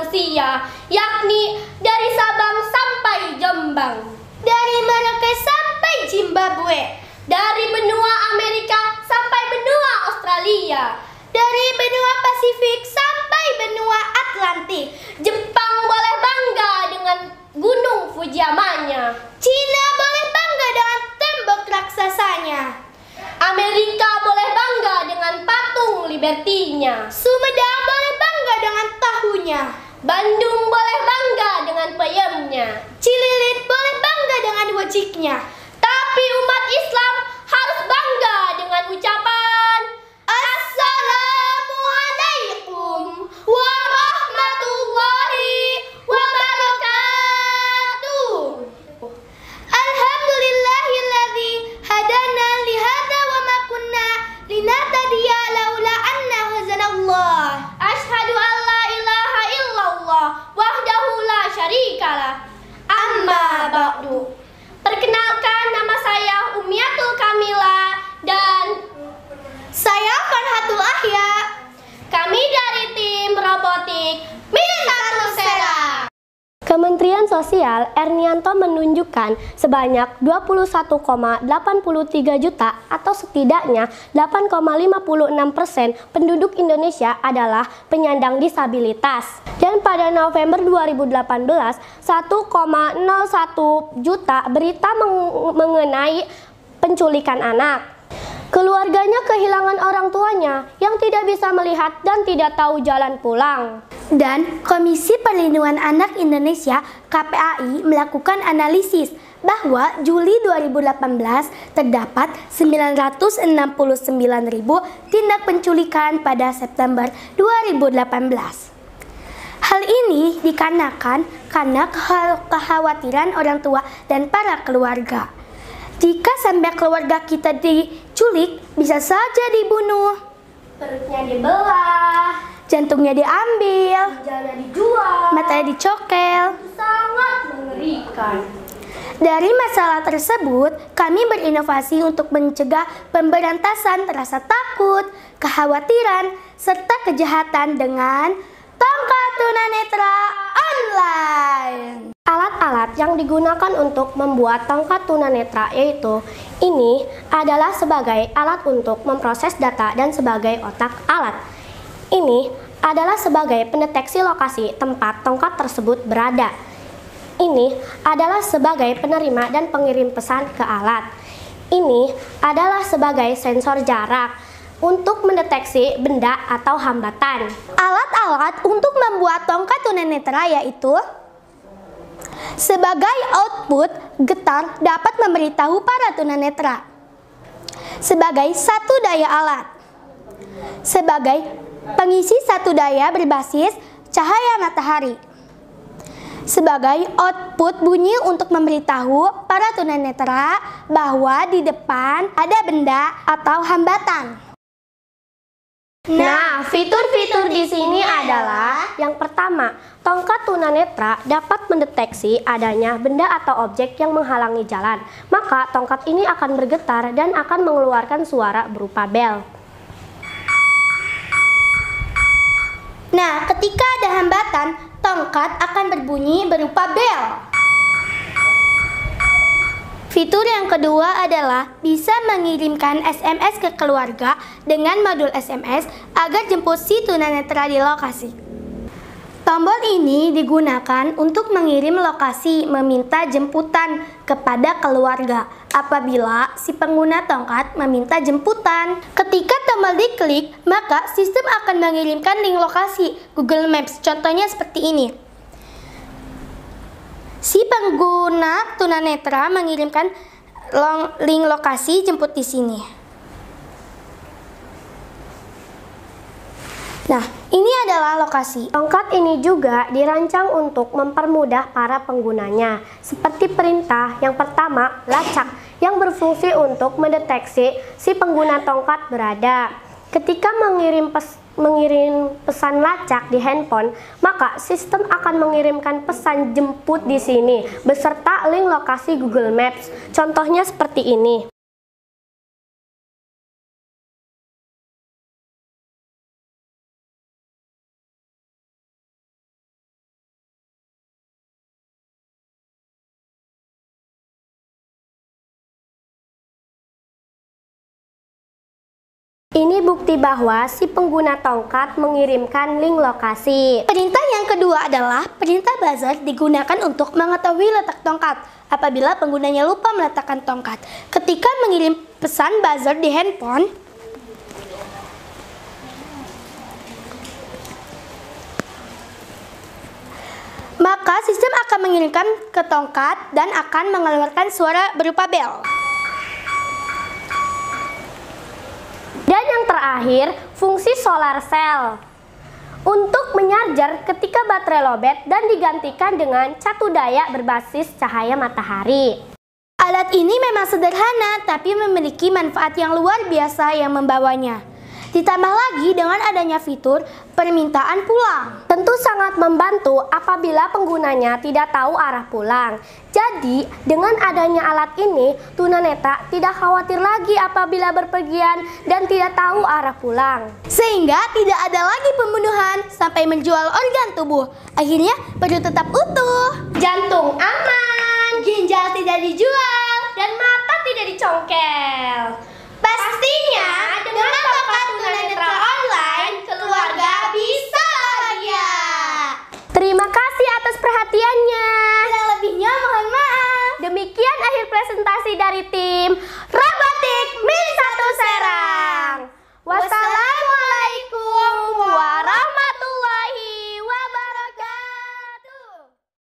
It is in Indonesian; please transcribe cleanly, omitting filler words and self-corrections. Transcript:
manusia, yakni dari Sabang sampai Jombang, dari Merauke sampai Zimbabwe, dari benua Amerika sampai benua Australia, dari benua Pasifik sampai benua Atlantik. Jepang boleh bangga dengan Gunung Fujiyamanya, Cina boleh bangga dengan tembok raksasanya, Amerika boleh bangga dengan patung Liberty-nya, Sumedang boleh bangga dengan tahunya, Bandung boleh bangga dengan peyemnya, Cililit boleh bangga dengan wajiknya. tapi umat Islam harus bangga dengan ucapan Assalamualaikum warahmatullahi wabarakatuh. Alhamdulillahilladzi hadana lihada wa ma kunna linahtadiya laula anna hazanallah. Asyhadu an la ilaha illallah wahdahu la syarikalah. Amma ba'du. Perkenalkan, nama saya Umiatul Kamila dan Saya Farhatul Ahya. kami dari tim robotik Minta Sera. Kementerian Sosial Ernianto menunjukkan sebanyak 21,83 juta atau setidaknya 8,56% penduduk Indonesia adalah penyandang disabilitas. Dan pada November 2018, 1,01 juta berita mengenai penculikan anak. Keluarganya kehilangan orang tuanya yang tidak bisa melihat dan tidak tahu jalan pulang. Dan Komisi Perlindungan Anak Indonesia (KPAI) melakukan analisis bahwa Juli 2018 terdapat 969.000 tindak penculikan pada September 2018. Hal ini dikarenakan karena kekhawatiran orang tua dan para keluarga. Jika sampai keluarga kita diculik, bisa saja dibunuh, Perutnya dibelah, jantungnya diambil, ginjalnya dijual, matanya dicokel. sangat mengerikan. Dari masalah tersebut, kami berinovasi untuk mencegah pemberantasan rasa takut, kekhawatiran, serta kejahatan dengan tongkat tunanetra online. Alat-alat yang digunakan untuk membuat tongkat tunanetra yaitu ini adalah sebagai alat untuk memproses data dan sebagai otak alat. Ini adalah sebagai pendeteksi lokasi tempat tongkat tersebut berada. Ini adalah sebagai penerima dan pengirim pesan ke alat. Ini adalah sebagai sensor jarak untuk mendeteksi benda atau hambatan. Alat-alat untuk membuat tongkat tunanetra yaitu sebagai output, getar dapat memberitahu para tunanetra. Sebagai satu daya alat. Sebagai pengisi satu daya berbasis cahaya matahari. Sebagai output bunyi untuk memberitahu para tunanetra bahwa di depan ada benda atau hambatan. Nah, fitur-fitur di sini adalah yang pertama, tongkat tunanetra dapat mendeteksi adanya benda atau objek yang menghalangi jalan. Maka tongkat ini akan bergetar dan akan mengeluarkan suara berupa bel. Nah, ketika ada hambatan, tongkat akan berbunyi berupa bel. Fitur yang kedua adalah bisa mengirimkan SMS ke keluarga dengan modul SMS agar jemput si tunanetra di lokasi. Tombol ini digunakan untuk mengirim lokasi meminta jemputan kepada keluarga apabila si pengguna tongkat meminta jemputan. Ketika tombol diklik, maka sistem akan mengirimkan link lokasi Google Maps. Contohnya seperti ini. Si pengguna tunanetra mengirimkan link lokasi jemput di sini. Nah, ini adalah lokasi. Tongkat ini juga dirancang untuk mempermudah para penggunanya. Seperti perintah yang pertama, lacak, yang berfungsi untuk mendeteksi si pengguna tongkat berada. Ketika mengirim pesan lacak di handphone, maka sistem akan mengirimkan pesan jemput di sini beserta link lokasi Google Maps. Contohnya seperti ini. Ini bukti bahwa si pengguna tongkat mengirimkan link lokasi. Perintah yang kedua adalah perintah buzzer digunakan untuk mengetahui letak tongkat apabila penggunanya lupa meletakkan tongkat. Ketika mengirim pesan buzzer di handphone, maka sistem akan mengirimkan ke tongkat dan akan mengeluarkan suara berupa bel. Dan yang terakhir, fungsi solar cell untuk menyarjar ketika baterai lowbat dan digantikan dengan catu daya berbasis cahaya matahari. Alat ini memang sederhana, tapi memiliki manfaat yang luar biasa yang membawanya. Ditambah lagi dengan adanya fitur permintaan pulang. Tentu sangat membantu apabila penggunanya tidak tahu arah pulang. Jadi, dengan adanya alat ini, tunanetra tidak khawatir lagi apabila berpergian dan tidak tahu arah pulang. Sehingga tidak ada lagi pembunuhan sampai menjual organ tubuh. Akhirnya perut tetap utuh, Jantung aman, ginjal tidak dijual, dan mata tidak dicongkel. pastinya dengan tongkat tunanetra online, keluarga bisa bahagia. Terima kasih atas perhatiannya. Kurang lebihnya mohon maaf. Demikian akhir presentasi dari tim